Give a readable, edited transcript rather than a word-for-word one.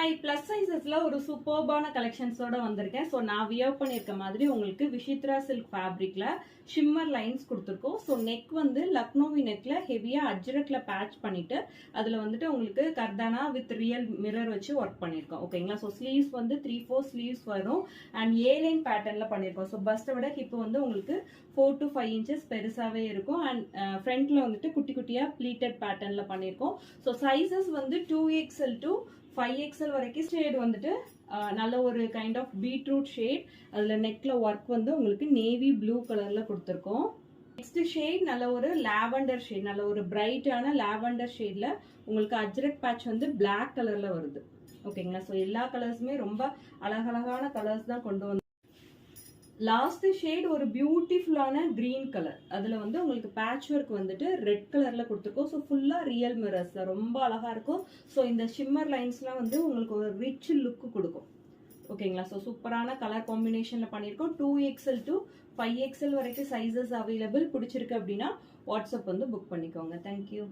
Hi, plus சைஸஸ்ல ஒரு சூப்பர்பான கலெக்ஷன்ஸோட வந்திருக்கேன். ஸோ நான் வியர் பண்ணியிருக்க மாதிரி உங்களுக்கு விசித்ரா சில்க் ஃபேப்ரிக்ல ஷிம்மர் லைன்ஸ் கொடுத்துருக்கோம். ஸோ நெக் வந்து லக்னோவி நெக்ல ஹெவியா அஜ்ரக்ல பேட்ச் பண்ணிட்டு அதுல வந்துட்டு உங்களுக்கு கர்தானா வித் ரியல் மிரர் வச்சு ஒர்க் பண்ணியிருக்கோம். ஓகேங்களா? ஸோ ஸ்லீவ்ஸ் வந்து 3-4 ஸ்லீவ்ஸ் வரும் அண்ட் ஏலைன் பேட்டர்ன்ல பண்ணியிருக்கோம். ஸோ பஸ்ட்டை விட ஹிப் வந்து உங்களுக்கு 4 to 5 இன்ச்சஸ் பெருசாவே இருக்கும் அண்ட் ஃப்ரண்ட்ல வந்துட்டு குட்டி குட்டியா ப்ளீட்டட் பேட்டர்ன்ல பண்ணியிருக்கோம். ஸோ சைசஸ் வந்து 2XL to 5XL வரைக்கும். ஷேட் வந்துட்டு நல்ல ஒரு கைண்ட் ஆஃப் பீட்ரூட் ஷேட். அதுல நெக்ல ஒர்க் வந்து உங்களுக்கு நேவி ப்ளூ கலர்ல கொடுத்துருக்கோம். நெக்ஸ்ட் ஷேட் நல்ல ஒரு லாவெண்டர் ஷேட், நல்ல ஒரு பிரைட்டான லாவெண்டர் ஷேட்ல உங்களுக்கு அஜ்ரக் பேட்ச் வந்து பிளாக் கலர்ல வருது. ஓகேங்களா? ஸோ எல்லா கலர்ஸுமே ரொம்ப அழகழகான கலர்ஸ் தான் கொண்டு வந்து. லாஸ்ட் ஷேட் ஒரு பியூட்டிஃபுல்லான கிரீன் கலர். அதுல வந்து உங்களுக்கு பேட்ச் ஒர்க் வந்துட்டு ரெட் கலர்ல கொடுத்துருக்கோம். ஸோ ஃபுல்லா ரியல் மிரர்ஸ்ல ரொம்ப அழகா இருக்கும். ஸோ இந்த ஷிம்மர் லைன்ஸ்லாம் வந்து உங்களுக்கு ஒரு ரிச் லுக் கொடுக்கும். ஓகேங்களா? ஸோ சூப்பரான கலர் காம்பினேஷன்ல பண்ணியிருக்கோம். 2XL to 5XL வரைக்கும் சைசஸ் அவைலபிள். பிடிச்சிருக்கு அப்படின்னா வாட்ஸ்அப் வந்து புக் பண்ணிக்கோங்க. தேங்க்யூ.